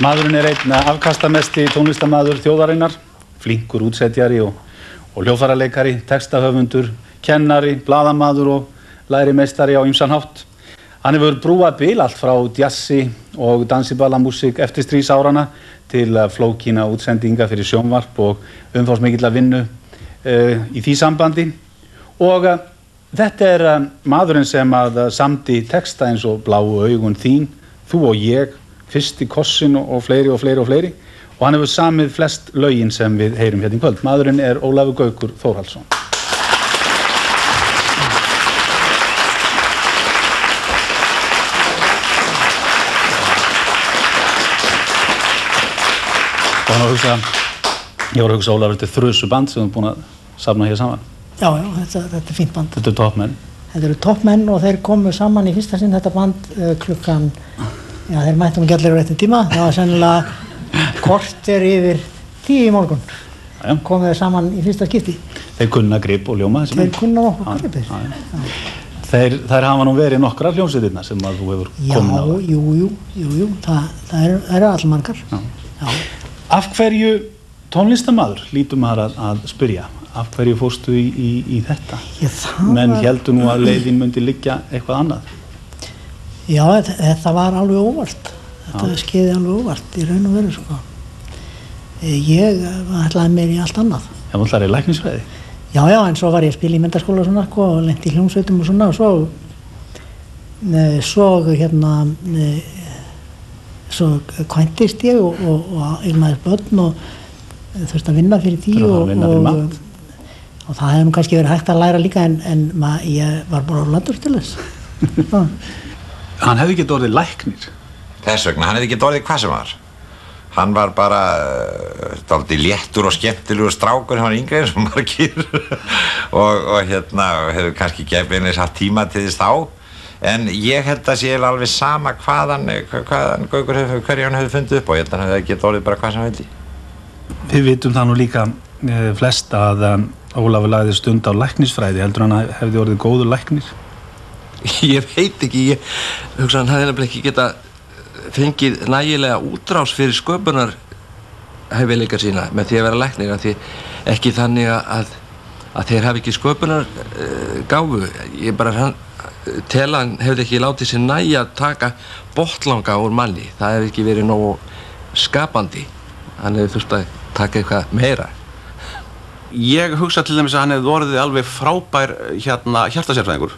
Maðurinn einn afkastamesti tónlistarmaður þjóðarinnar, flinkur útsetjari og hljóðfæraleikari, textahöfundur, kennari, blaðamaður og lærimeistari á ýmsan hátt. Hann hefur brúað bil allt frá jazzi og dansiballamúsík eftir stríðsárana til flókína útsendinga fyrir sjónvarp og umfangsmikilla vinnu í því sambandi. Og þetta maðurinn sem samdi texta eins og Bláu augun þín, Þú og ég, Fyrsti kossinn og fleiri og fleiri og fleiri. Og hann hefur samið flest lögin sem við heyrum hérna í kvöld. Maðurinn Ólafur Gaukur Þórhallsson. Ég var að hugsa Ólafur, þetta þrusuband sem þú búin að safna hér saman. Já, þetta fínt band. Þetta toppmenn. Þetta toppmenn og þeir komu saman í fyrsta sinn þetta band klukkan, já þeir mættu ekki allir á réttum tíma, það var sennilega korter yfir 10 í morgun. Komu þeir saman í fyrsta skipti. Þeir kunna grip og ljóma þessi menn. Þeir kunna okkur gripir. Þær hafa nú verið nokkrar hljómsveitirnar sem að þú hefur komin á. Jú, það eru allmargar. Já. Af hverju tónlistarmaður lítur maður að spyrja? Af hverju fórstu í þetta? Menn héldu nú að leiðin myndi liggja eitthvað annað. Já, þetta var alveg óvart. Þetta skeiði alveg óvart í raun og veru, sko. Ég ætlaði mér í allt annað. Já, þú ætlaðir í læknisfræði? Já, en svo var ég að spila í menntaskóla og svona, sko, og lenti í hljómsveitum og svona, og svo kvæntist ég og eignaðist börn og þurfti að vinna fyrir því og það hefði nú kannski verið hægt að læra líka en ég var bara orðlaður til þess. Hann hefði ekki orðið læknir? Þess vegna, hann hefði ekki orðið hvað sem var. Hann var bara dálítið léttur og skemmtilegur strákur, hann var yngri eins og margir og hefur kannski gefið haft tíma til þess þá. En ég held að sé alveg sama hvaðan Gaukur hverju hann hefði fundið upp og ég held að hann hefði ekki orðið bara hvað sem vildi. Við vitum það nú líka flest að Ólafur lagði stund á læknisfræði. Heldur hann hefði orðið góður læknir? Ég veit ekki, ég hugsa hann hefði nefnilega ekki geta fengið nægilega útrás fyrir sköpunar hæfileikar sína með því að vera læknir, af því ekki þannig að þeir hafi ekki sköpunar gáfu. Ég bara tel að hann hefði ekki látið sér nægja að taka bottlanga úr manni. Það hefði ekki verið nógu skapandi. Hann hefði þurft að taka eitthvað meira. Ég hugsa til dæmis að hann hefði orðið alveg frábær hjartasérfræðingur.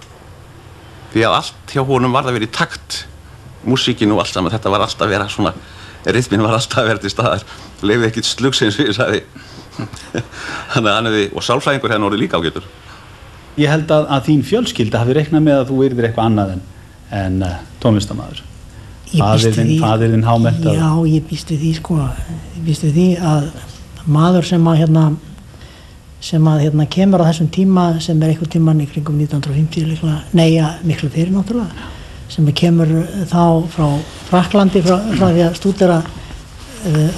Því að allt hjá honum var að vera í takt. Músíkin og allt saman, þetta var alltaf að vera svona, rytminn var alltaf að vera til staðar. Leyfði ekkert slugs eins og ég sagði. Þannig að hann hefði, og sálfræðingur hefði orðið líka ágætur. Ég held að þín fjölskylda hafi reiknað með að þú yrðir eitthvað annað en tónlistarmaður. Faðirinn hámenntaður. Já, ég býst við því, sko. Ég býst við því að maður sem að kemur á þessum tíma sem einhvern tímann í kringum 1950 líklega, miklu fyrir náttúrulega, sem kemur þá frá Frakklandi frá því að stúdera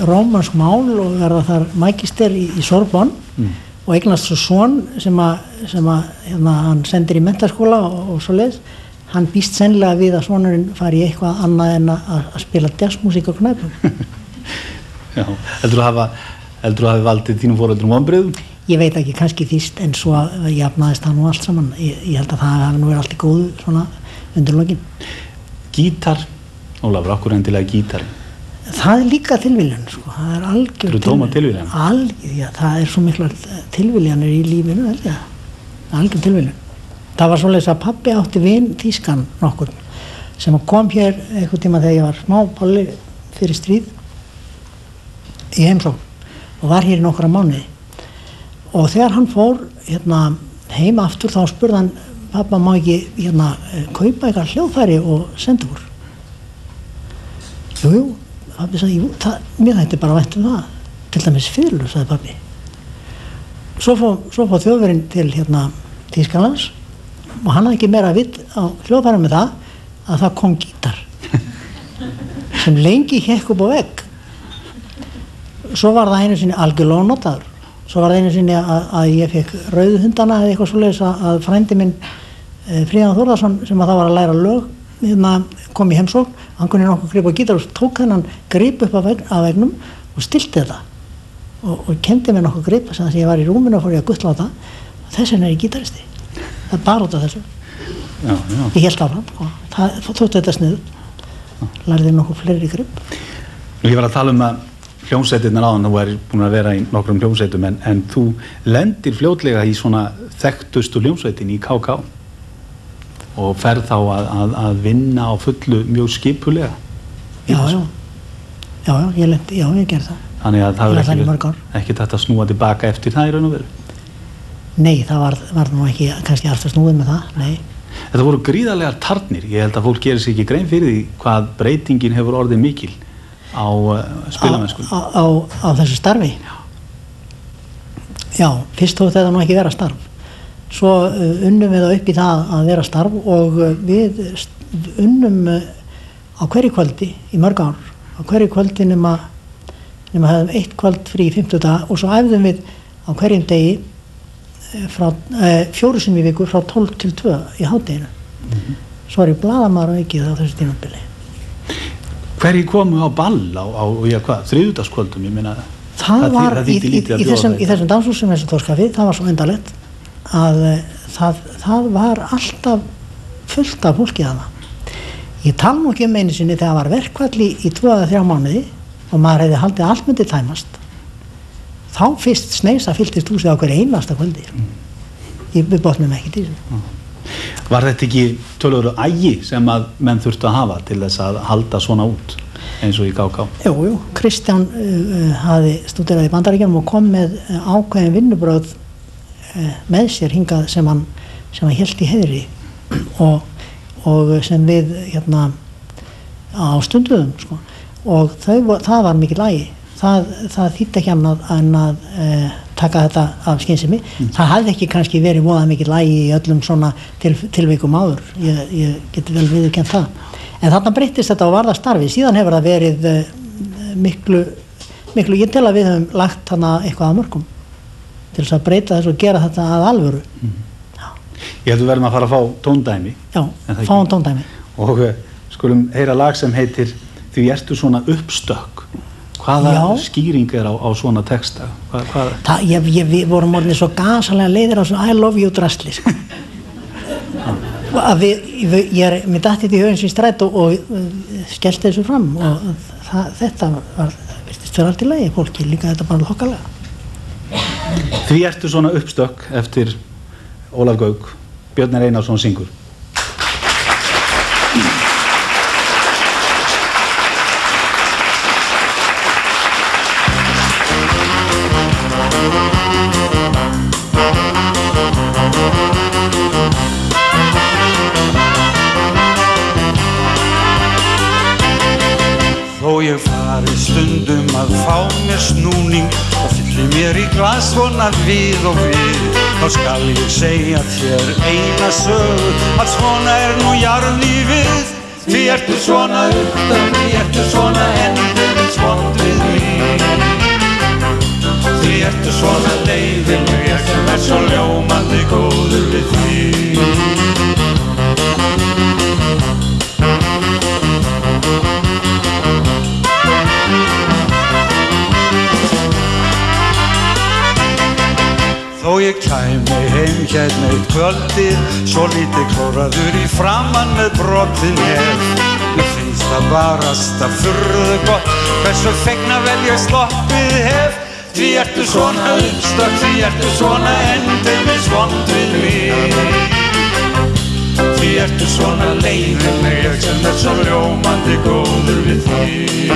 rómansk mál og verða þar magister í Sorbonne og eignast svo son sem hann sendir í menntaskóla og svoleiðis. Hann býst sennilega við að sonurinn fari í eitthvað annað en að spila jazzmúsík á knæpum. Já, heldur þú hafi valdið þínum foreldrum vonbrigðum? Ég veit ekki, kannski þýst, en svo jafnaðist það nú allt saman. Ég held að það hafi nú verið allt í góðu svona undir lokin. Gítar, Ólafur, af hverju endilega gítarinn? Það líka tilviljun, sko. Það algjör tilviljun. Eru tóma tilviljan? Já, það svo miklar tilviljanir í lífinu, held ég. Algjör tilviljun. Það var svoleiðis að pabbi átti vin þýskan nokkur sem kom hér einhvern tíma þegar ég var smápolli fyrir stríð í heimsókn og var hér í nokkra mánuði. Og þegar hann fór heim aftur þá spurði hann pappa, má ekki kaupa eitthvað hljóðfæri og senda úr? Jú, pabbi sagði, mér þætti bara vænt það, til dæmis fiðlu, sagði pabbi. Svo fór Þjóðverinn til Þýskalands og hann hafði ekki meira vitt á hljóðfæri með það að það kom gítar sem lengi hékk upp á vegg. Svo var það einu sinni algjörlega notaður. Svo var það einu sinni að ég fekk rauðhundana eða eitthvað svoleiðis að frændi minn Fríðan Þórðarsson sem að það var að læra lög kom í heimsókn, hann kunni nokkuð grip á gítar og tók þennan grip upp af vegnum og stilti þetta og kenndi mér nokkuð grip þess að ég var í rúminu og fór ég að guttla á það og þess vegna er ég gítaristi. Það er bara út af þessu. Já. Ég hélt áfram og það þótti þetta sniðugt. Lærði nokkuð fleiri grip. Ég var að tala að hljómsveitirnar áðan, þú er búin að vera í nokkrum hljómsveitum en þú lendir fljótlega í svona þekktustu hljómsveitin í KK og ferð þá að vinna á fullu mjög skipulega. Já, ég gerði það. Þannig að það er ekki þetta að snúa tilbaka eftir það í raun og veru. Nei, það var nú ekki kannski alltaf snúið með það, nei. Þetta voru gríðarlegar tarnir. Ég held að fólk gerir sig ekki grein fyrir því hvað breytingin hefur orðið mikil á spilamennskunni. Á þessu starfi? Já, fyrst þótt þetta nú ekki vera starf. Svo unnum við það upp í það að vera starf og við unnum á hverju kvöldi í mörg ár. Á hverju kvöldi nema hefðum eitt kvöld frí í 50 daga og svo æfðum við á hverjum degi frá 4 sinnum í viku frá 12 til 2 í hádeginu. Svo var ég blaðamaður og ekki á þessu tímabili. Hverjir komu á ball á þriðjudagskvöldum, ég meina það var í þessum danshúsum eins og Þórskafið, það var svo undarlegt að það var alltaf fullt af fólki þarna. Ég tala nú ekki einu sinni þegar var verkfall í 2 eða 3 mánuði og maður hefði haldið að allt myndi tæmast. Þá fyrst sneisa fylltist húsið á hverju einasta kvöldi. Við botnum ekki til þessu. Var þetta ekki töluverður ægi sem að menn þurftu að hafa til þess að halda svona út eins og í KK? Jú, Kristján hafði stúderað í Bandaríkjunum og kom með ákveðin vinnubrögð með sér hingað sem hann hélt í heiðri og sem við á stunduðum sko. Og það var mikið ægi. Það þýddi ekki annað en að taka þetta af skynsemi. Það hafði ekki kannski verið voða mikið lægi í öllum svona tilvikum áður. Ég geti vel viðurkennt það. En þarna breyttist þetta og var það starfið. Síðan hefur það verið miklu, ég tel að við höfum lagt þarna eitthvað að mörgum til þess að breyta þessu og gera þetta að alvöru. Ég held að við verðum að fara að fá tóndæmi. Já, fáum tóndæmi. Og skulum heyra lag sem heitir Því ertu svona uppstökk. Hvaða skýring er á svona texta? Við vorum orðin svo gasalega leiðir á svona I love you drasli sko. Mér datt þetta í höfins í stræt og skellti þessu fram og þetta virtist fyrir allt í lagi, fólki líka þetta bara lokkalega. Því ertu svona uppstökk eftir Ólaf Gauk, Björn Einarsson syngur. Þó ég fari stundum að fá mér snúning og fylli mér í glas svona við og við, þá skal ég segja þér eina sögu að svona nú jarðlífið. Því ertu svona uppstökk, því ertu svona endurins vond við mig. Því ertu svona leiðileg, ég sem svo ljómandi góður við þig. Þó ég kæmi heim eitt kvöldið, svo lítið klóraður í framan með brotið nef. Mér finnst það barasta furðu gott, hversu fegna vel ég sloppið hef. Því ertu svona uppstökk, því ertu svona endurins vond við mig. Því ertu svona leiðileg, ég sem svo ljómandi góður við þig.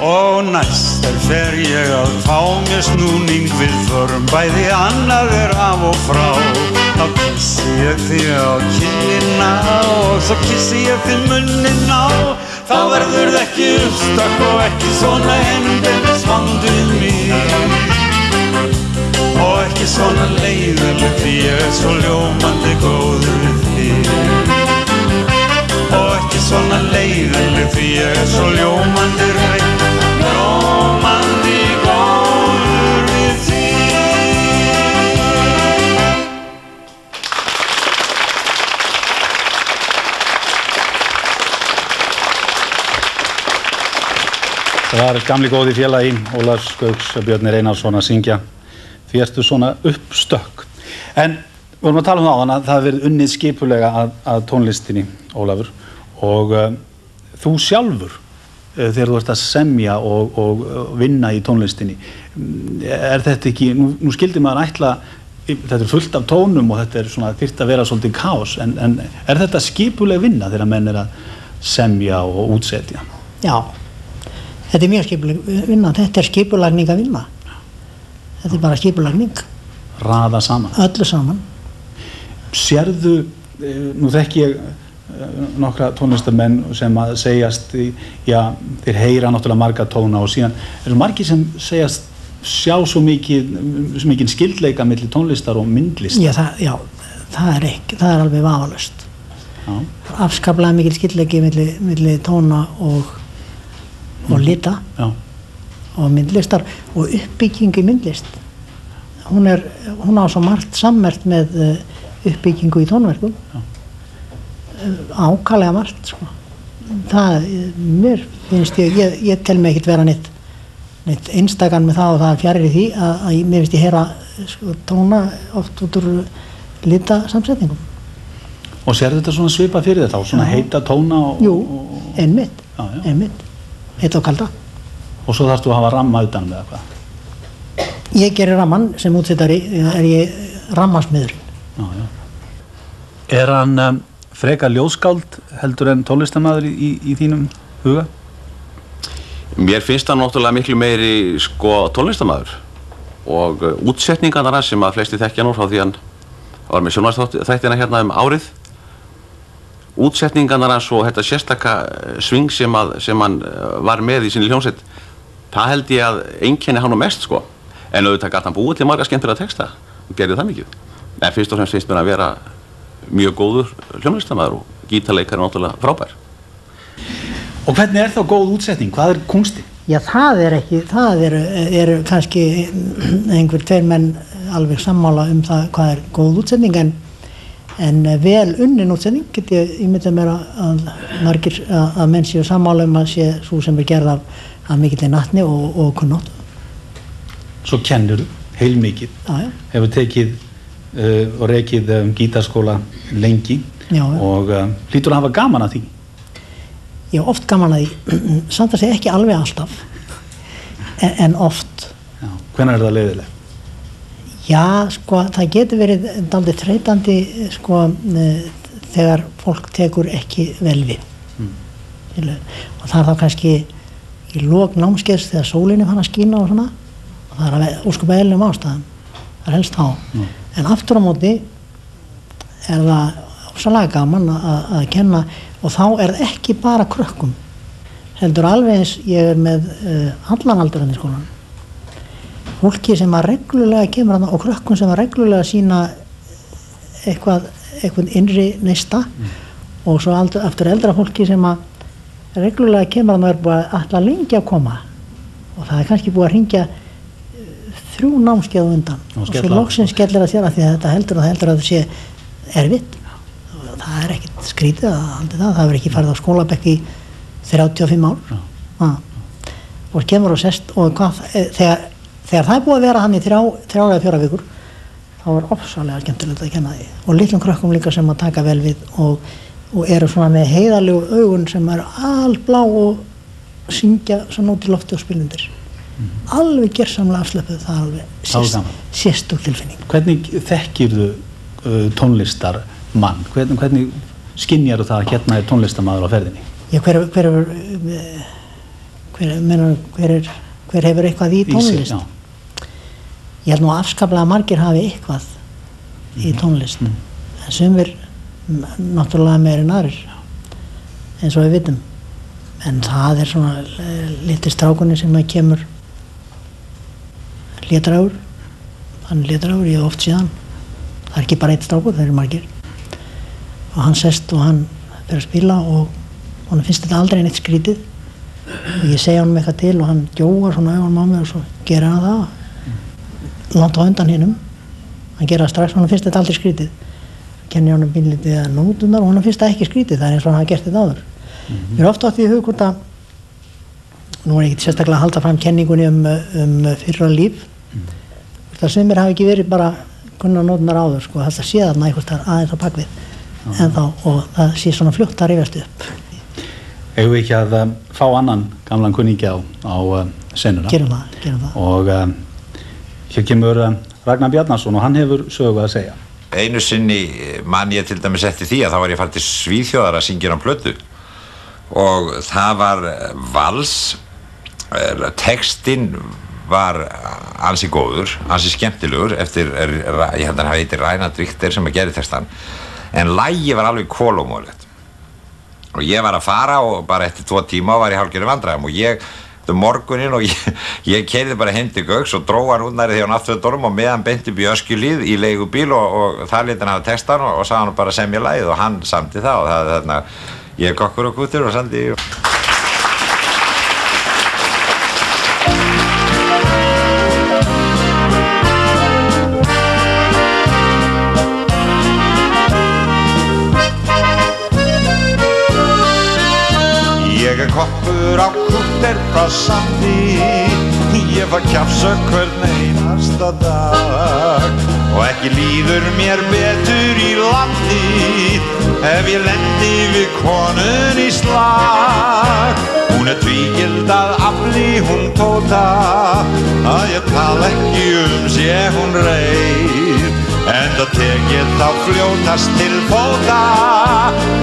Og næst fer ég að fá mér snúning, við förum bæði annað af og frá. Þá kissi ég þig á kinnina og svo kissi ég þig munnin á. Þá verður það ekki uppstökk og ekki svona endurins vond við mig. Og ekki svona leiðileg, því ég svo ljómandi góður við þig. Og ekki svona leiðileg, því ég svo ljómandi hreinn. Það var gamli góði félagi Ólafs Gauks Björn Einarsson að syngja Því ertu svona uppstökk. En við vorum að tala það áðan að það verið unnið skipulega að tónlistinni, Ólafur, og þú sjálfur þegar þú ert að semja og vinna í tónlistinni, þetta ekki, nú skildi maður ætla, þetta fullt af tónum og þetta svona þyrfti að vera svolítið kaos, en þetta skipuleg vinna þegar menn að semja og útsetja? Já, þetta mjög skipuleg vinna, þetta skipulagning að vinna. Þetta bara skipulagning. Raða saman. Öllu saman. Sérðu, nú þekki ég nokkra tónlistamenn sem að segjast, já, þeir heyra náttúrulega marga tóna og síðan eru margir sem segjast sjá svo mikið skyldleika milli tónlistar og myndlistar. Já, það er alveg vafalaust. Afskaplega mikil skyldleiki milli tóna og lita. Já. Og myndlistar og uppbygging í myndlist. Hún á svo margt sammerkt með uppbyggingu í tónverkum. Ákaflega margt, sko. Það, mér finnst ég tel mig ekkert vera neitt einstakann með það og það fjarri því að mér finnst ég heyra sko, tóna oft út úr litasamsetningum. Og sérðu þetta svona svipað fyrir þetta, svona heita tóna og... Jú, einmitt, heita og kalda. Og svo þarfst þú að hafa ramma utan með eitthvað? Ég gerir ramman sem útsettari, er ég rammasmiðurinn. Er hann frekar ljóðskáld heldur en tónlistarmaður í þínum huga? Mér finnst hann náttúrulega miklu meiri sko tónlistarmaður og útsetningarnar sem að flesti þekkja nú frá því hann var með sjónvarpsþættina hérna árið. Útsetningarnar og þetta sérstaka sving sem hann var með í sinni hljómsveit, það held ég að einkenni hann mest sko, en auðvitað gat hann búið til marga skemmtilega texta, gerði það mikið. En fyrst og fremst finnst mér að vera mjög góður hljómlistarmaður og gítarleikari náttúrulega frábær. Og hvernig er þá góð útsetning? Hvað er kunsti? Já, það eru kannski einhver tveir menn alveg sammála það hvað er góð útsetning, en vel unnin útsetning get ég ímyndað mér að menn séu sammála að sé svo sem er gerð af mikilli natni og kunnáttu. Svo kennur heilmikið, hefur tekið og rekið gítarskóla lengi. Já, og hlýtur að hafa gaman að því? Ég hef oft gaman að því, samt að segja ekki alveg alltaf, en oft. Já, hvenær er það leiðileg? Já, sko, það getur verið dálítið þreytandi, sko, þegar fólk tekur ekki vel við. Og það er þá kannski í lok námskeiðs þegar sólinni fann að skína og svona, og það er að ósköpa eðlilegum ástæðum, það er helst þá. En aftur á móti er það ofsalega gaman að kenna, og þá er það ekki bara krökkum, heldur alveg eins ég er með allan aldur í skólanum. Fólki sem að reglulega kemur og krökkum sem að reglulega sýna eitthvað innri neista, og svo aftur eldra fólki sem að reglulega kemur og er búið að lengi að koma, og það er kannski búið að hringja 3 námskeið undan og svo loksins skellir að sér að því að þetta heldur að það sé erfitt. Það er ekkert skrítið að halda það hefur ekki farið á skólabekk í 35 ár. Og kemur og sest, og þegar það er búið að vera hann í 3 eða 4 vikur, þá er ofsalega skemmtilegt að kenna því, og litlum krökkum líka sem að taka vel við og eru svona með heiðarlegu augun sem eru alblá og syngja svona út í lofti og spilundir. Alveg gersamlega afslöpuð, það er alveg sérstök tilfinning. Hvernig þekkirðu tónlistarmann? Hvernig skynjarðu það að hérna er tónlistarmaður á ferðinni? Já, hver hefur eitthvað í tónlist? Ég held nú að afskaplega margir hafi eitthvað í tónlist, en sumir náttúrulega meir en aðrir, eins og við vitum. En það er svona litli strákunni sem að kemur léttrágur, hann er léttrágur, ég hef oft séð hann. Það er ekki bara eitt strákur, það eru margir. Og hann sest og hann fer að spila og hann finnst þetta aldrei neitt skrítið. Og ég segja honum eitthvað til og hann gjóar svona augunum á mig og svo gerir hann það. Langt á undan hinnum. Hann gerir það strax og hann finnst þetta aldrei skrítið. Kennir honum bínlítið að nótunar og hann finnst það ekki skrítið, það er eins og hann hafa gert þetta áður. Mér er ofta átt í hug hvort að nú er ekki sérstaklega að halda fram kenningunni fyrra líf það sumir hafi ekki verið bara kunna nótnar áður sko, þetta sé þarna einhvers þar aðeins á bakvið en þá, og það sé svona fljótt að rifjast upp Eigum við ekki að fá annan gamlan kunningi á senuna Gerum það og hér kemur Ragnar Bjarnason og hann hefur sögu að segja Einu sinni man ég til dæmis eftir því að þá var ég farið til Svíþjóðar að syngja á plötu og það var vals textinn var ansi góður, ansi skemmtilegur eftir, ég held að hann heitir Reinhard Richter sem að gera textan en lagið var alveg kolómögulegt og ég var að fara og bara eftir 2 tíma var ég hálfgerðum vandræðum og þetta morguninn og ég keyrði bara heim til Gauks og dró hann út nærið því á náttfötunum og meðan beint upp í Öskjuhlíð í leigubíl og það lét hann hafa textan og sagði hann bara semja lagið og hann samdi það og það þarna ég kokkur og kútur og samdi Koppur á kúter frá sandi Ég var kjafsök hvern einasta dag Og ekki líður mér betur í landi Ef ég lendi við konun í slag Hún tvígild að afli hún tóta Að ég tala ekki sé hún reið Enda tek ég þá fljótast til fóta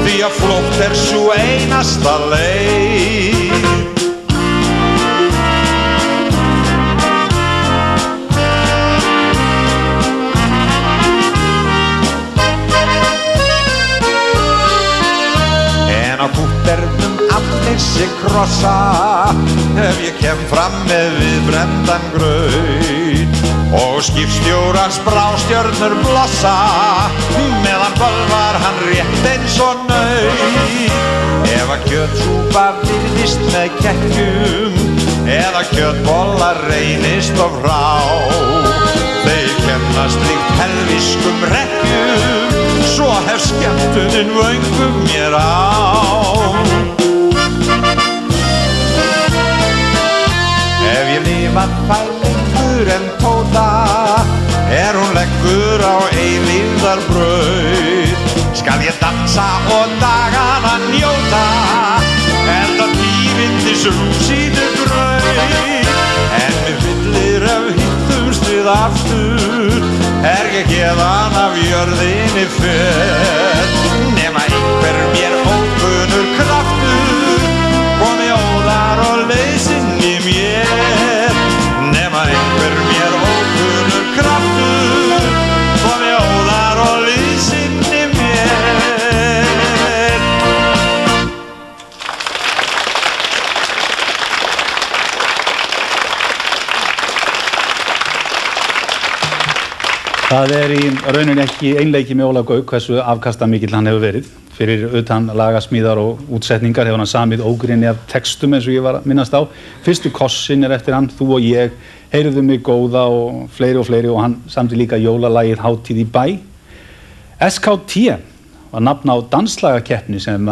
Því að flótt sú einasta leið En á kúternum allir sig krossa Ef ég kem fram með viðbrendan graut Og skipstjórans brástjörnur blossa Meðan bölvar hann rétt eins og naut Ef að kjötsúpa virðist með kekkjum Eða kjötbollar reynist of rá Þeir kenna slíkt helvískum rekkjum Svo hef skemmtunin vöngum mér á Ef ég lifað fær en tóta hún leggur á eilífðarbraut Skal ég dansa og dagana njóta Enda tífindis rúsínu graut En mér fyllir ef hittumst við aftur Ég héðan af jörðinni fett Nema einhver mér ókunnur kraftur Komi óðar og leysinn í mér Nema einhver mér ókunnur kraftur Komi óðar og leysinn í mér Það í rauninni ekki einleiki með Ólaf Gauk hversu afkastamikill hann hefur verið. Fyrir utan lagasmíðar og útsetningar hefur hann samið ógrynni af textum eins og ég var að minnast á. Fyrstu kossin eftir hann, Þú og ég, Heyrðu mig góða og fleiri og hann samdi líka jólalagið Hátíð í bæ. SKT var nafn á danslagakeppni sem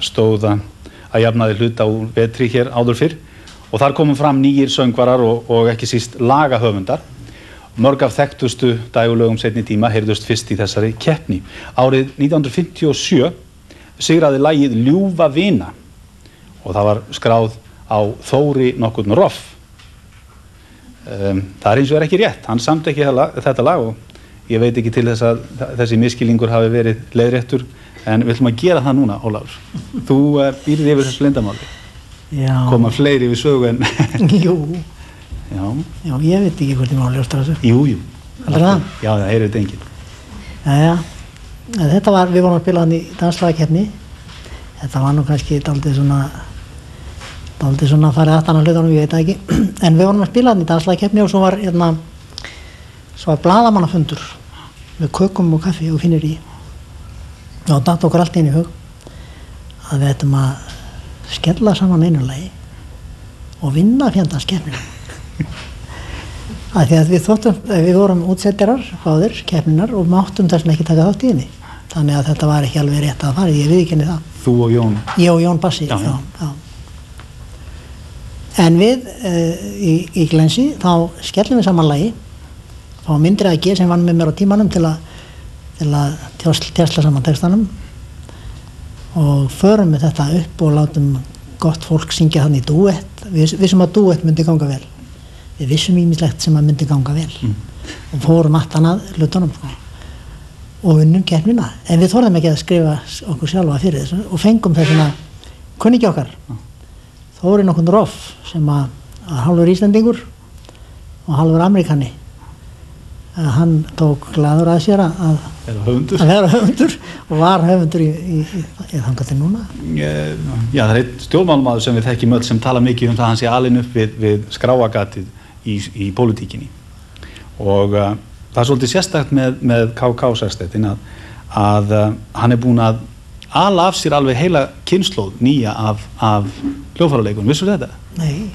stóð að jafnaði hluta úr vetri hér áður fyrr og þar komum fram nýjir söngvarar og ekki síst lagahöfundar. Mörg af þekktustu dægurlögum seinni tíma heyrðust fyrst í þessari keppni. Árið 1957 sigraði lagið Ljúfa vina og það var skráð á Þóri nokkurn Roff. Það hins vegar ekki rétt, hann samdi ekki þetta lag og ég veit ekki til þess að þessi misskilningur hafi verið leiðréttur en við ætlum að gera það núna, Ólafur. Þú býrð yfir þessu leyndarmáli. Já. Koma fleiri við sögu en... Jú. Já, ég veit ekki hvort ég má ljóstra þessu. Jú. Heldur það? Já, það heyrðu þetta enginn. Jæja, þetta var, við vorum að spila hann í danslagakeppni. Þetta var nú kannski dálítið svona farið aftan á hlutunum, ég veit það ekki. En við vorum að spila hann í danslagakeppni og svo var blaðamannafundur með kökum og kaffi og finnir í. Og datt okkur allt inn í hug að við ættum að skella saman einu lagi og vinna fjandans-keppnina. Því að við vorum útsetjarar, báðir, keppninar og máttum þess að ekki taka þátt í henni. Þannig að þetta var ekki alveg rétt að fara, ég viðurkenni það. Þú og Jón? Ég og Jón Bassi, já. En við í Glensi þá skellum við saman lagi, fá Indriða G sem vann með mér á tímanum til að tjásla saman textanum og förum við þetta upp og látum gott fólk syngja þannig dúett. Við vissum að dúett myndi ganga vel, við vissum ýmislegt sem að myndi ganga vel og fórum aftan að hlutunum og unnum keppnina, en við þorðum ekki að skrifa okkur sjálfa fyrir þessu og fengum þessuna kunningi okkar Þóri nokkurn Roff sem að hálfur Íslendingur og hálfur Ameríkani. Hann tók glaður að sér að vera höfundur og var höfundur í þangað til núna. Já, það er einn stjórnmálamaður sem við þekkjum öll sem tala mikið það hann sé alinn upp við skráagatið í pólitíkinni og það er svolítið sérstakt með KK sérstættin að hann er búinn að ala af sér alveg heila kynslóð nýja af hljóðfæraleikurum, vissur þetta? Nei,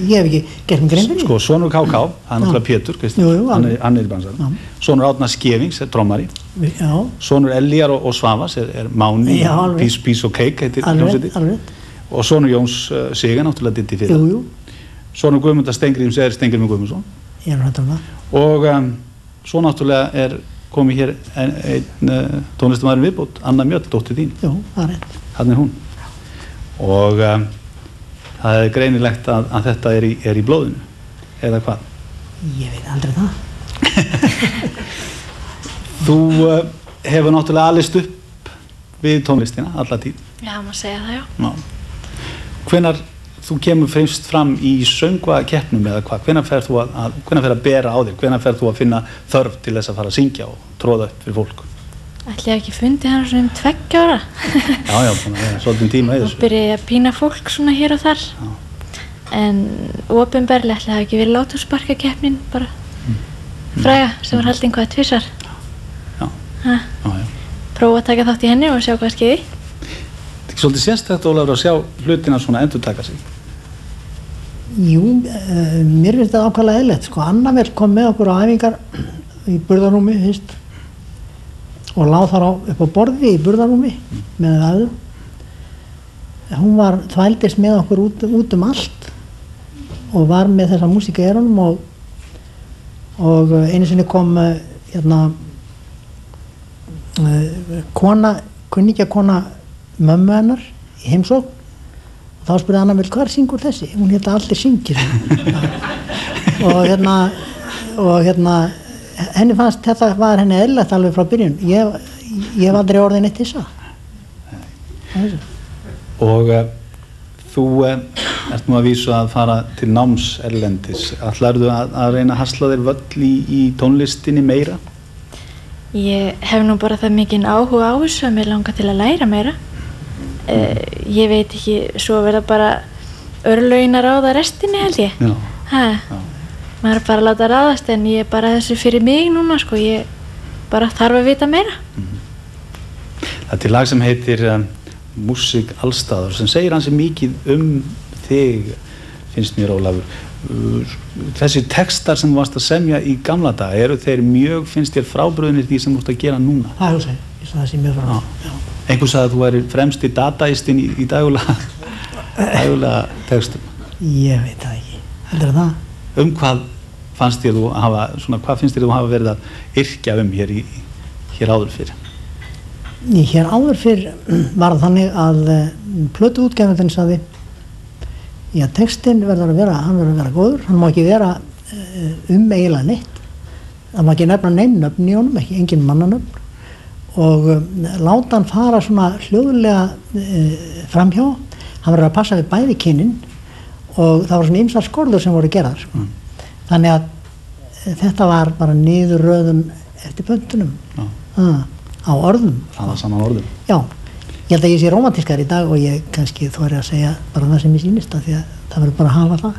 ég hef ekki gert mig grein fyrir. Sko, sonur KK, það er náttúrulega Pétur, hann er í bransanum. Sonur Árna Skevings er trommari. Já. Sonur Elíar og Svavas er Máni, Pís og Keik heitir hljómsveitin. Og sonur Jóns Siga, náttúrulega Diddi fyrir. Jú. Sonur Guðmundar Steingríms er Steingrímur Guðmundsson. Ég er hættur það. Og svo náttúrulega er komið hér einn tónlistamæðurinn viðbót, Anna Mjöll, dóttir þín. Jú, það er rétt. Þarna er hún. Og það er greinilegt að þetta er í blóðinu, eða hvað? Ég veit aldrei það. Þú hefur náttúrulega alist upp við tónlistina alla tíð. Já, maður segja það, já. Hvenær þú kemur fremst fram í söngvakeppnum eða hvað? Hvenær fer að bera á þig? Hvenær fer þú að finna þörf til þess að fara að syngja og tróða upp fyrir fólk? Ætli ég ekki fundið hann svona 2 ára. Já, svolítið tíma í þessu. Og byrjaði að pína fólk svona hér og þar. Já. En opinberlega ætli það ekki verið Látursparkakeppnin bara fræga sem var haldin 2 tvisvar. Já. Prófa að taka þátt í henni og sjá hvað skeiði. Það er ekki svolítið sérstakt, Ólafur, að sjá hlutina svona endurtaka sig? Jú, mér finnst þetta ákvæmlega eðlilegt. Sko, Anna vel kom með okkur á æfingar í burðarrúmi fyrst og láð þar upp á borði í burðarrúmi með öðrum. Hún þvældist með okkur út allt og var með þessa músík í eyrunum og einu sinni kom kunningjakona mömmu hennar í heimsókn og þá spurði Anna vel, hvað syngur þessi? Hún hétt Allir syngir. og henni fannst þetta var henni eðlilegt alveg frá byrjun. Ég hef aldrei orðið neitt hissa. Og þú ert nú að vísu að fara til náms erlendis. Ætlarðu að reyna að hasla þér völl í tónlistinni meira? Ég hef nú bara það mikinn áhuga á þessu að mér langar til að læra meira. Ég veit ekki, svo verða bara örlögin að ráða restinni held ég. Já. Maður er bara að láta ráðast en ég er bara þessu fyrir mig núna sko, ég bara þarf að vita meira. Það er til lag sem heitir Músík allstaðar sem segir ansi mikið þig, finnst mér, Ólafur. Þessi textar sem þú varst að semja í gamla daga, eru þeir mjög, finnst þér frábrugðnir því sem þú ert að gera núna? Það er þú segir, ég sagði það sem mjög frá. Einhver sagði að þú væri fremsti dataistinn í daglega textum. Ég veit það ekki, heldur það. Hvað fannst þér hvað finnst þér þú hafa verið að yrkja hér áður fyrir? Hér áður fyrir var þannig að plötuútgefandinn sagði textinn verður að vera góður, hann má ekki vera eiginlega neitt, það má ekki nefna neinnöfn í honum, engin mannanöfn og láta hann fara svona hljóðlega framhjá, hann verður að passa við bæði kynin og það var svona ýmsar skorður sem voru gerðar þannig að þetta var bara niðurröðun eftir pöntunum á orðum. Það var saman orðum. Já, ég held að ég sé rómantískar í dag og ég kannski þori að segja bara það sem ég sýnist því að það verður bara að hafa það.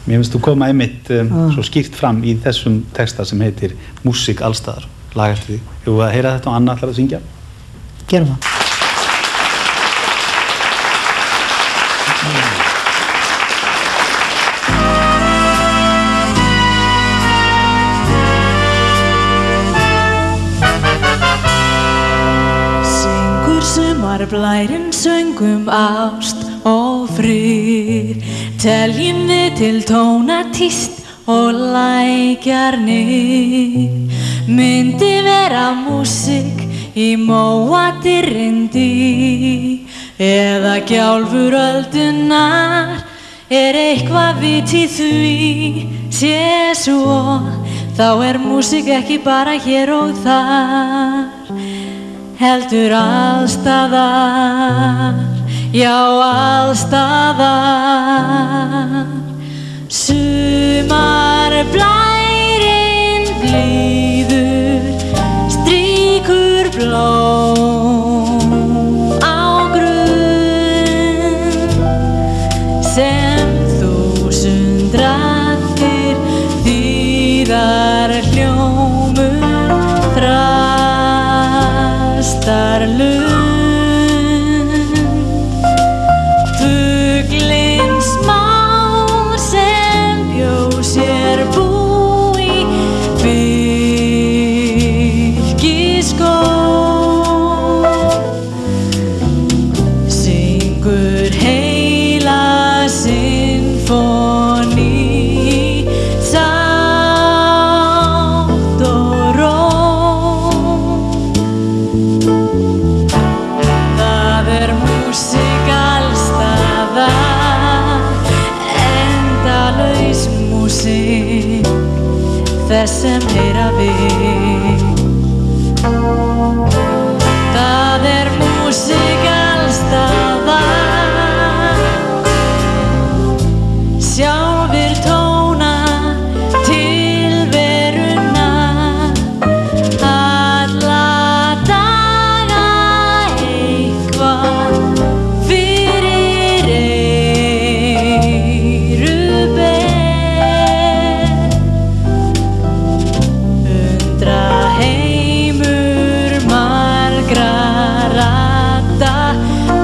Mér finnst þú koma einmitt svo skýrt fram í þessum texta sem heitir Músík allstaðar, lag eftir því. Hefur við að heyra þetta og Anna ætlar að syngja? Gerum það. Blærinn söngum ást og frið, teljum við til tónatíst og lækjarnir. Myndi vera músík í móatirindi, eða gjálfur öldunar, eitthvað vit í því, sé svo, þá músík ekki bara hér og þar, heldur allstaðar, já allstaðar. Sumarblærin blíður, strýkur blóm á grunn, sem þúsund raddir þýðar hljómur þrastar lund. Fuglinn smá sem bjó sér búi fylkiskóg, syngur heila sinfóní, sátt og ró. Það músík allstaðar, endalaus músík, þess sem heyra við. Það músík allstaðar, sjálfir tóna tilveruna, alla daga eitthvað fyrir eyru ber. Undra heimur margra radda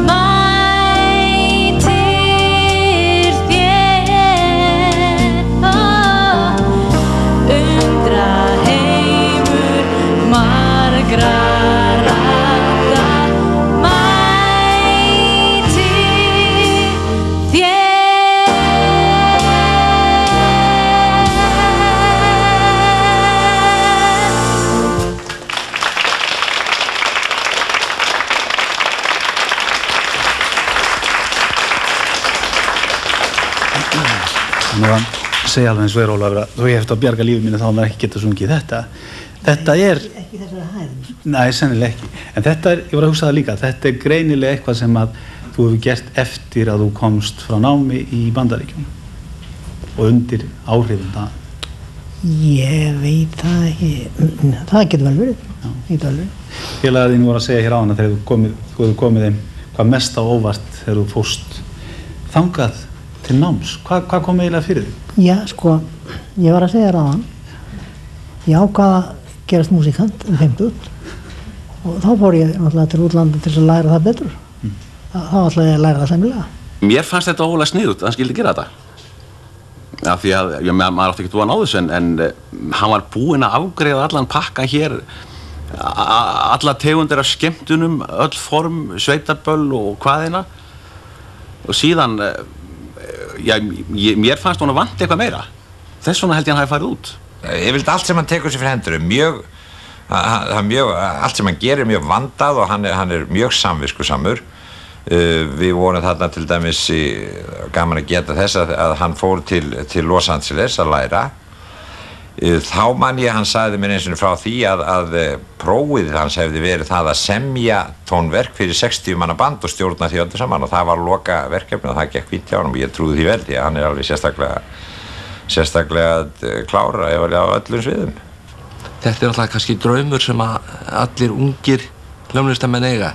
mætir þér. Undra heimur margra radda mætir þér. Nú að segja alveg eins og Ólafur að þú hefði að bjarga lífi mínu þá maður ekki geta sungið þetta. Þetta Ekki þessari hæðum. nei, sennilega ekki. En þetta ég var að hugsa það líka, þetta greinilega eitthvað sem að þú hefur gert eftir að þú komst frá námi í Bandaríkjum og undir áhrifum það. Ég veit það ekki, það getur vel verið. Félagar þín voru að segja hér áðan að þegar þú hefur komið þeim hvað mest á óvart þegar þú fórst þangað til náms. Hvað kom eiginlega fyrir þig? Já, sko, ég var að segja þér áðan, ég ákvað að gerast músíkant 50 og þá fór ég náttúrulega til útlanda til að læra það betur. Þá ætlaði ég að læra það sæmilega. Mér fannst þetta ólega sniðugt að hann skildi gera þetta. Af því að, maður átti ekki von á þessu en hann var búinn að afgreiða allan pakka hér, alla tegundir af skemmtunum, öll form, sveitaböll og hvaðina. Og síðan, mér fannst hún að vanta eitthvað meira. Þess vegna held ég hann hafi farið út. Ég vildi allt sem hann tekur sér fyrir hendur allt sem hann gerir mjög vandað og hann er mjög samviskusamur. Við vorum þarna til dæmis gaman að geta þess að hann fór til Los Angeles að læra. Þá man ég, hann sagði mér eins og frá því að prófið hans hefði verið það að semja tónverk fyrir 60 manna band og stjórna því öllu saman og það var loka verkefni og það gekk fínt hjá honum og ég trúði því vel því að hann er alveg sérstaklega klára á öllum sviðum. Þetta er alltaf kannski draumur sem að allir ungir hljómlistamenn eiga.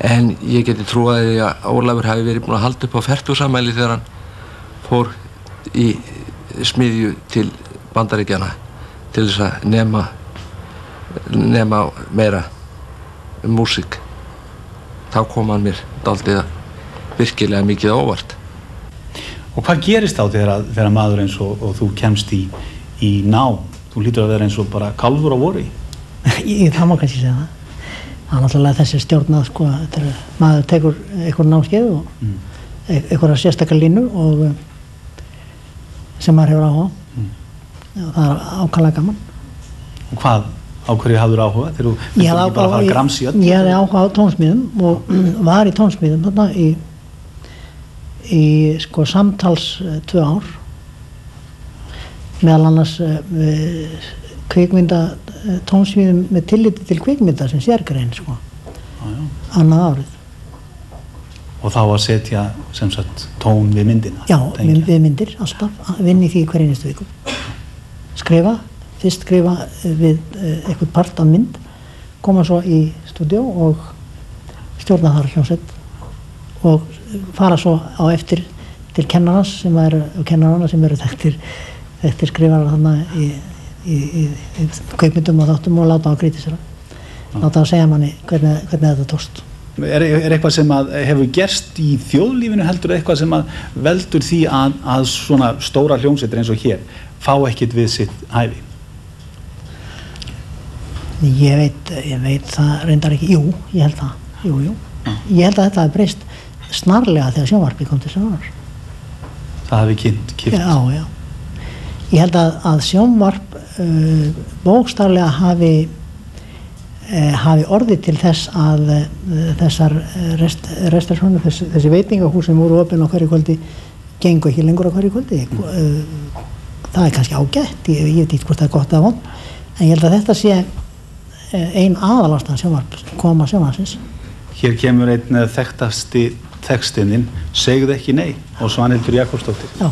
En ég geti trúað því að Ólafur hafi verið búinn að halda upp á fertugsafmæli þegar hann fór í smiðju til Bandaríkjanna til þess að nema meira músík. Þá kom hann mér dálítið virkilega mikið á óvart. Og hvað gerist þá þegar maður eins og þú kemst í nám? Þú hlýtur að vera eins og bara kálfur á vori. Það má kannski segja það. Það er náttúrulega þessi stjórnað sko, maður tekur einhver námskeið og einhverja sérstakar línur og sem maður hefur áhuga það er ákaflega gaman. Og hvað, á hverju hafður áhuga? Þegar þú viltu ekki bara fara grams í öll? Ég hefði áhuga á tónsmíðum og var í tónsmíðum þarna í sko samtals 2 ár meðal annars kvikmynda tónsmíðum með tilliti til kvikmynda sem sérgrein sko annað árið. Og þá að setja sem sagt tón við myndina? Já, við myndir alltaf, vinn í því hver einustu viku. Fyrst skrifa við eitthvað part af mynd, koma svo í stúdíó og stjórna þar hljómsveit og fara svo á eftir til kennarana sem eru þekktir skrifarar þarna í kvikmyndum og þáttum og láta á kritisera. Láta á segja manni hvernig þetta tókst. Er eitthvað sem að hefur gerst í þjóðlífinu heldur eitthvað sem að veldur því að svona stóra hljómsveitir eins og hér fá ekkert við sitt hæfi? Ég veit það reyndar ekki. Jú, ég held það. Jú. Ég held að þetta hafi breyst snarlega þegar sjónvarpið kom til sögunar. Það hafi kynnt. Já. Ég held að sjónvarp bókstaflega hafi orðið til þess að þessar restaurantjónur, þessi veitingahús sem voru opin á hverju kvöldi gengu ekki lengur á hverju kvöldi. Það er kannski ágætt, ég veit ekki hvort það er gott eða vont, en ég held að þetta sé ein aðalástæðan sjónvarpsins. Hér kemur einn þekktasti textinn Segðu ekki nei og Svanhildur Jakobsdóttir. Já.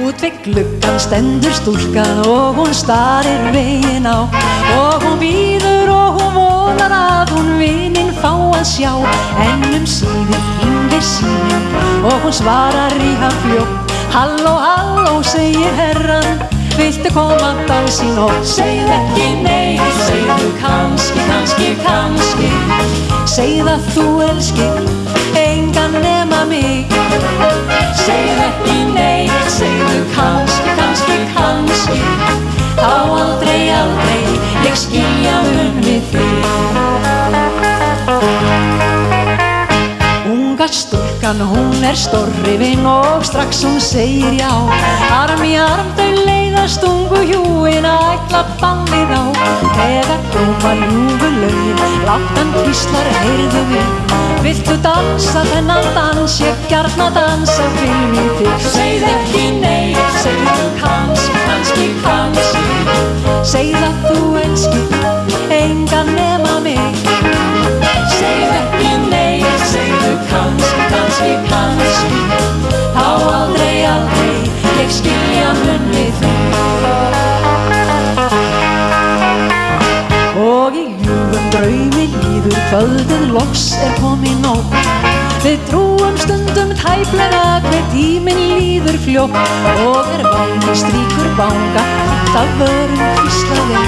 Út við gluggann stendur stúlka og hún starir veginn á og hún bíður og hún vonar að hún vininn fá að sjá en síðir hringir síminn og hún svarar í hann fljótt. Halló, halló, segir herran, viltu koma að dansa í nótt? Segð ekki nei, segðu kannski, segð að þú elskir engan nema mig. Segð ekki nei, segðu kannski, þá aldrei, ég skilja við þig. Unga stúlkan, hún stórrifin og strax hún segir já. Arm í arm þau leiðast ungu hjúin að ætla ballið á. Þegar hljóma ljúfu lögin, látt hann hvíslar, heyrðu við. Viltu dansa þennan dans, ég gjarna dansa fyrir þig. Segð ekki nei, segðu kannski, segð að þú elskir engan nema mig. Segð ekki nei, segðu kannski, þá aldrei, ég skilja við þig. Og í ljúfum draumi líður kvöldið loks komin nótt. Við trúum stundum tæplega hver tíminn líður fljótt og væni strýkur vanga það vörum hvíslaði.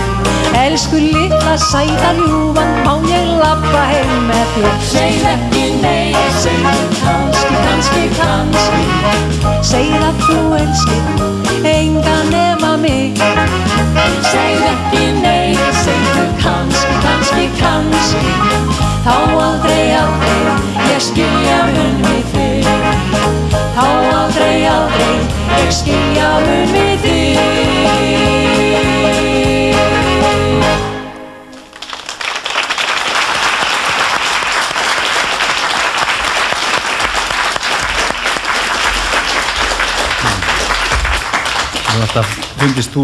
Elsku litla sæta ljúfan, má ég labba heim með þér? Segð ekki nei, segðu kannski, segð að þú elskir engan nema mig. Segð ekki nei, segðu kannski, þá aldrei, ég skilja við þig. Þá aldrei, ég skilja við þig. Alltaf fundist þú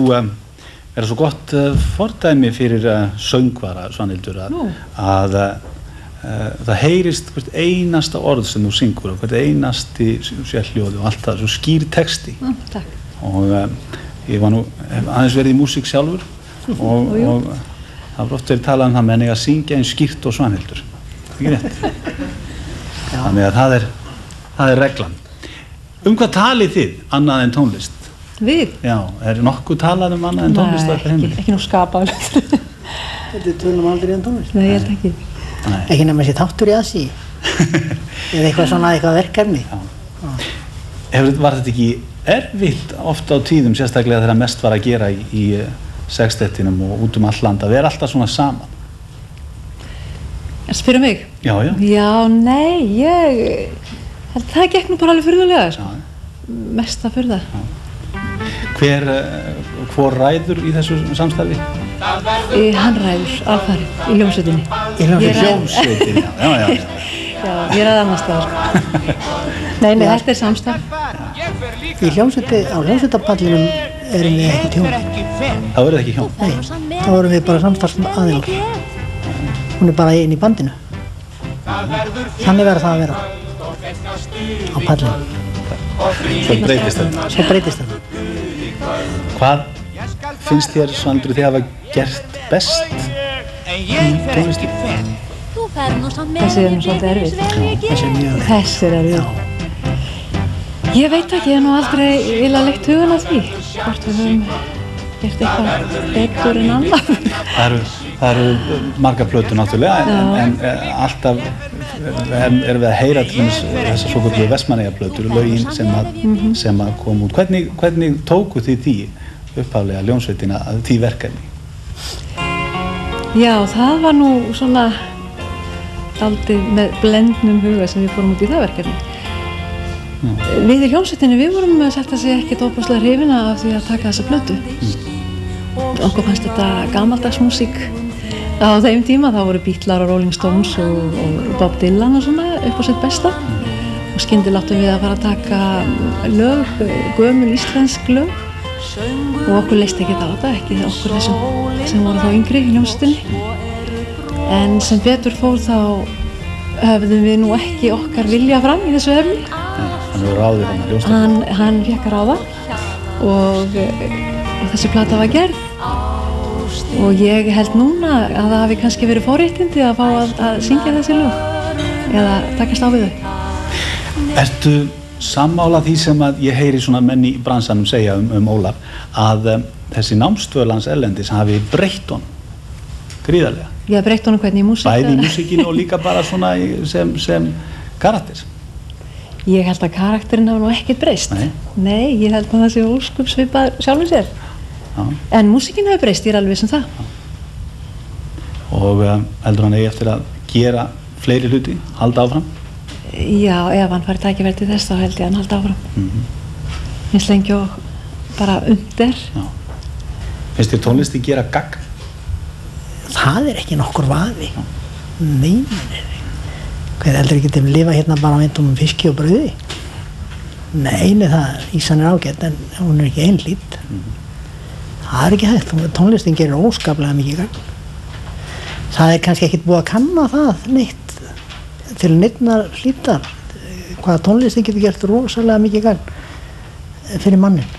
vera svo gott fordæmi fyrir söngvara, Svanhildur, að það heyrist hvert einasta orð sem þú syngur og hvert einasti hljóð og allt það, svo skýr texti. Takk. Og ég var nú aðeins verið í músík sjálfur og það var oft verið talað það með henni að syngja eins skýrt og Svanhildur. Ekki rétt? Þannig að það er reglan. Hvað talið þið annað en tónlist? Við? Já, nokkuð talað annað en tónlist? Nei, ekki nú skapað. Þetta tölum aldrei en tónlist? Nei, ég held ekki. Ekki nema sér þáttur í aðsí eða eitthvað svona, eitthvað verkefni. Var þetta ekki erfitt ofta á tíðum, sérstaklega þegar mest var að gera í sextettinum og út all land, að vera alltaf svona saman? Spyrir mig? Já. Já, nei, ég held það gekk nú bara alveg furðulega, sko. Mesta furða. Hvor ræður í þessu samstarfi? Hann ræður alfarið í hljómsveitinni. Í hljómsveitinni, já. Já, ég ræði annars staðar. Nei, þetta samstarf. Á hljómsveitapallinum erum við ekki hjón. Þá eru þið ekki hjón? Nei, þá erum við bara samstarfsaðilar. Hún bara inn í bandinu. Þannig verður það að vera á pallinu. Svo breytist þetta. Hvað finnst þér, Svandur, þið hafa gert best í tónlistinni? Þessi nú svolítið erfitt. Þessi erfitt. Ég veit ekki, ég hef nú aldrei eiginlega leitt hugun að því. Hvort við höfum gert eitthvað betur en annað. Það eru margar plötur náttúrulega, en alltaf erum við að heyra til þessar svokölluðu Vestmannaeyjaplötur, lögin sem að koma út. Hvernig tóku þið því upphaflega hljómsveitina að því verkefni? Já, það var nú svona dálítið með blendnum huga sem við fórum út í það verkefni. Við í hljómsveitinni, við vorum að setja sig ekkert óbúslega hrifina af því að taka þessa plötu. Okkur fannst þetta gamaldagsmúsík. Á þeim tíma þá voru Beatles og Rolling Stones og Bob Dylan og svona upp á sitt besta. Og skyndilega áttum við að fara að taka lög, gömul íslensk lög. Og okkur leist ekkert á þetta, ekki okkur þessum sem voru þá yngri í hljómsveitinni. En sem betur fór þá höfðum við nú ekki okkar vilja fram í þessu efni. Hann hefur ráðið hann að hljómsveitinni. Hann fékk að ráða og þessi plata var gerð. Og ég held núna að það hafi kannski verið forréttindi að fá að syngja þessi lög eða takast á við þau. Ertu sammála því sem að ég heyri svona menn í bransanum segja Ólaf, að þessi námsdvöl hans erlendis hafi breytt honum gríðarlega? Já, breytt honum hvernig í músík? Bæði í músíkinu og líka bara svona sem karakter. Ég held að karakterinn hafi nú ekkert breyst. Nei, ég held að það sé óskup svipað sjálfum sér. En músíkin hefur breyst, ég er alveg viss það. Og heldur hann eigi eftir að gera fleiri hluti, halda áfram? Já, ef hann fær tækifæri til þess þá held ég að hann halda áfram. Eins lengi og bara undir. Finnst þér tónlisti gera gagn? Það er ekki nokkur vafi. Nei. Hver heldur ekki til að lifa hérna bara á eintum fiski og brauði? Nei, ísan er ágætt en hún er ekki einlít. Það er ekki hægt, tónlistin gerir óskaplega mikið gagn. Það er kannski ekkert búið að kanna það neitt til neinnar hlítar hvað tónlistin getur gert rosalega mikið gagn fyrir mannin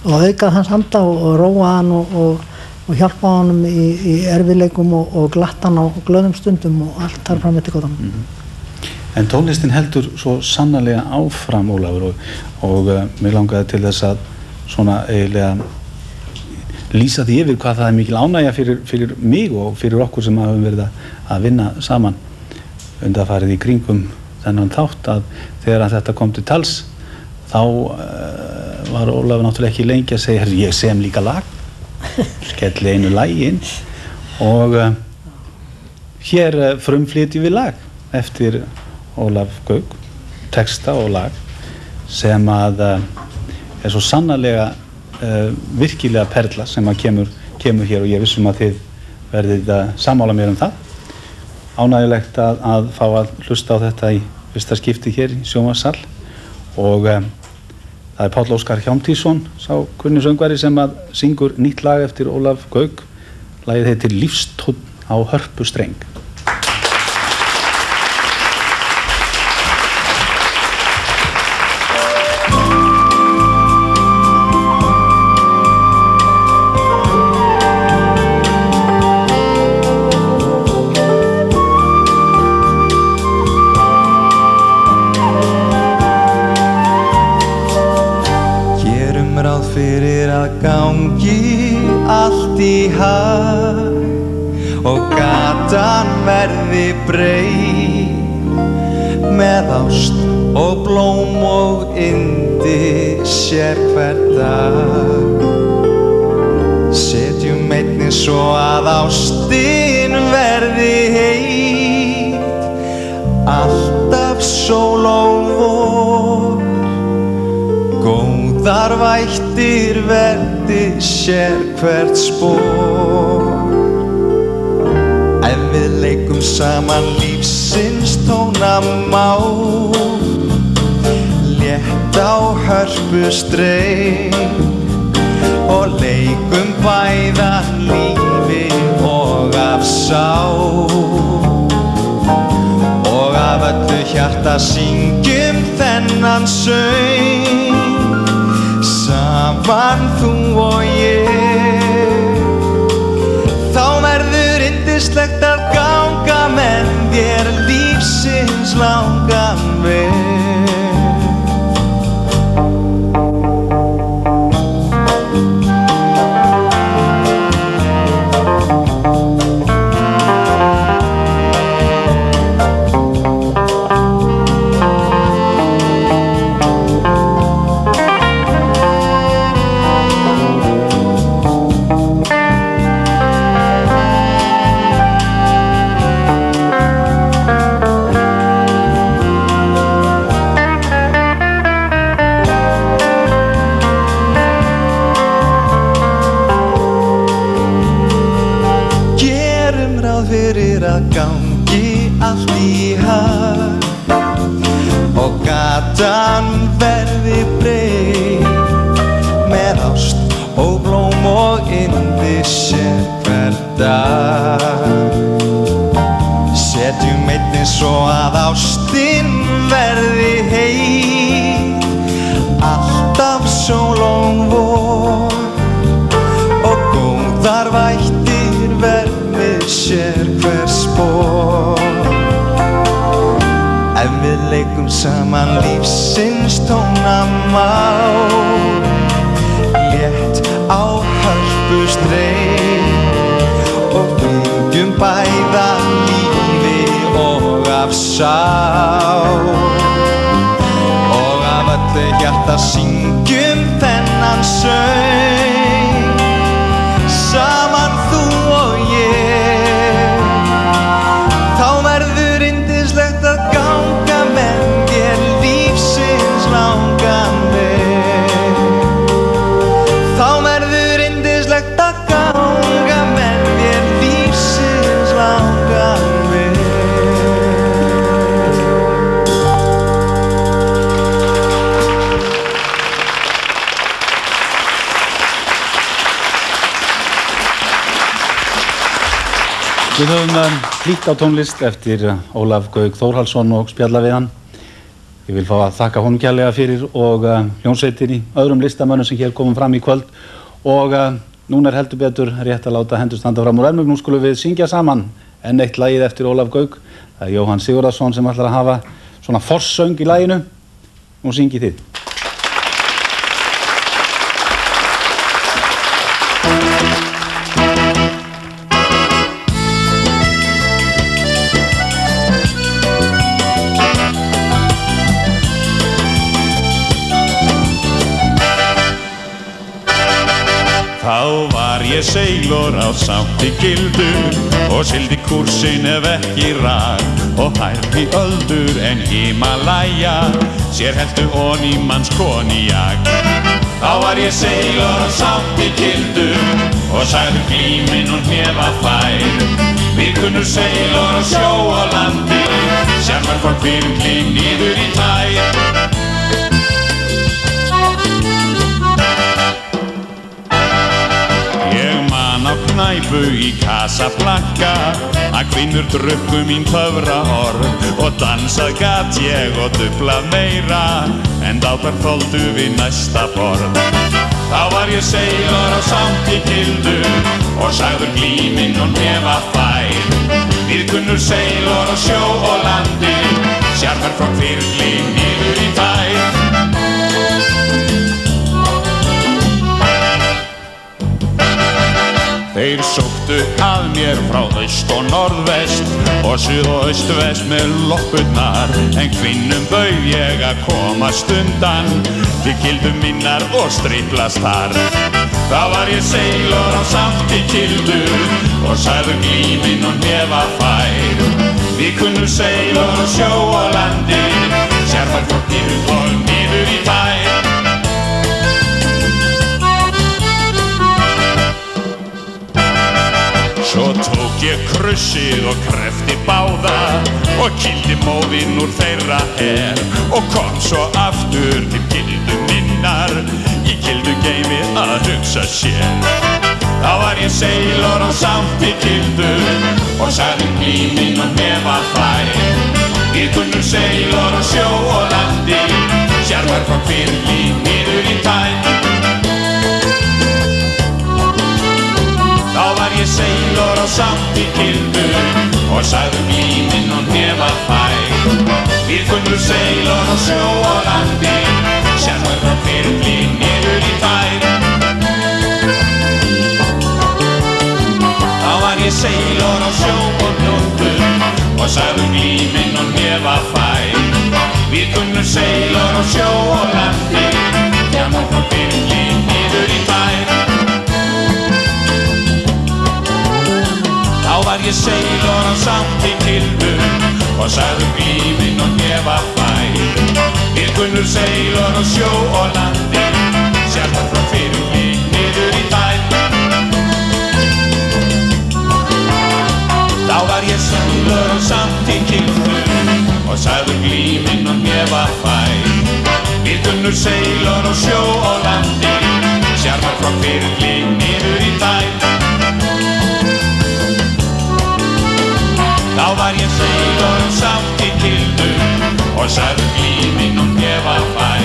og aukað hans anda og róa hann og hjálpa honum í erfiðleikum og glatt hann á glöðum stundum og allt þar fram eftir góðan. En tónlistin heldur svo sannarlega áfram, Ólafur, og mig langaði til þess að svona eiginlega lýsa því yfir hvað það er mikil ánægja fyrir mig og fyrir okkur sem hafum verið að vinna saman undanfarið í kringum þennan þátt, að þegar þetta kom til tals þá var Ólafur náttúrulega ekki lengi að segja ég sem líka lag, skelli einu lagi inn og hér frumflytjum við lag eftir Ólaf Gauk, texta og lag sem að er svo sannarlega virkilega perla sem að kemur hér og ég vissum að þið verðið að sammála mér það. Ánægjulegt að fá að hlusta á þetta í fyrsta skipti hér í sjónvarpssal og það er Páll Óskar Hjálmtýsson, sá kunni söngvari sem að syngur nýtt lag eftir Ólaf Gauk. Lagið heitir Lífstónn á hörpustreng. Og gatan verði breið með ást og blóm og yndi sér hver dag. Setjum einnig svo að ástin verði heit, alltaf sól og vor, góðar vættir verði sér hvert spor. Ef við leikum saman lífsins tónamál, létt á hörpustreng, og leikum bæðan lífi og af sál, og af öllu hjarta syngjum þennan söng, saman þú og ég. Þá verður yndislegt að ganga með þér lífsins langan veg. Fyrir að gangi allt í hag og gatan verði breið, með ást og blóm og yndi sér hver dag. Setjum einnig svo að ástin verði heit, alltaf sól og vor, og góðar vættir verði sér hver spor. Ef við leikum saman lífsins tónamál, létt á hörpustreng, og byggjum bæðan lífi og af sál, og af öllu hjarta syngjum þennan söng, saman þú og ég. Þá verður yndislegt að ganga með þér lífsins langan veg. Þá verður yndislegt að ganga með þér lífsins langan veg. Við höfum hlýtt á tónlist eftir Ólaf Gauk Þórhallsson og spjalla við hann. Ég vil fá að þakka honum kærlega fyrir og hljómsveitinni, öðrum listamönnum sem hér komum fram í kvöld, og núna heldur betur rétt að láta hendur standa fram úr ermum. Nú skulum við syngja saman enn eitt lagið eftir Ólaf Gauk. Það Jóhann Sigurðarson sem ætlar að hafa svona forsöng í laginu. Nú syngið þið. Þá var ég seilor á sátt í gildu og sildi kúrsinn ef ekki rak, og hærði öldur en Himalaya sér heldu onni manns konjak. Þá var ég seilor á sátt í gildu og sagði glíminn og hnefa fær. Við kunnum seilor á sjó og landi, sjálfar fór kvirkling niður í tær. Á knæpu í Casablanca að kvinnur drukku mín töfraorð, og dansað gat ég og dublað meira en dátar þoldu við næsta borð. Þá var ég seilor á sátt í gildu og sagður glíminn og hnefa fær. Við kunnum seilor á sjó og landi, sjálfar frá kvirkling niður í tær. Þeir sóttu að mér frá aust og norðvest og suð og aust-vest með loppurnar, en kvinnum bauð ég að komast undan til gildum minnar og striplast þar. Þá var ég seilor á samt í gildu og sagði glíminn og hnefa fær. Við kunnum seilor á sjó og landi, sérfært frá gildu og niður í bær. Svo tók ég krussið og krefti báða og kýldi móðinn úr þeirra her og kom svo aftur til gildu minnar í gildu geimi að hugsa sér. Þá var ég seilor á samt í gildu og sagði glíminn og hnefa fær. Við kunnum seilor á sjó og landi, sérfært frá hvirfli niður í tær. Þá var ég seilor á samt í gildu og sagði glíminn og hnefa fær. Við kunnum seilor á sjó og landi, sérfært frá hvirfli niður í tær. Þá var ég seilor á sjó og hljóttu og sagði glíminn og hnefa fær. Við kunnum seilor á sjó og landi, sérfært frá hvirfli niður í tær. Þá var ég seilor á samt í gildu og sagði glíminn og hnefa fær. Við kunnum seilor á sjó og landi, sérfært frá hvirfli niður í tær. Þá var ég seilor á samt í gildu og sagði glíminn og hnefa fær. Við kunnum seilor á sjó og landi, sérfært frá hvirfli niður í tær. Þá var ég seilor á samt í gildu og sagði glíminn og hnefa fær.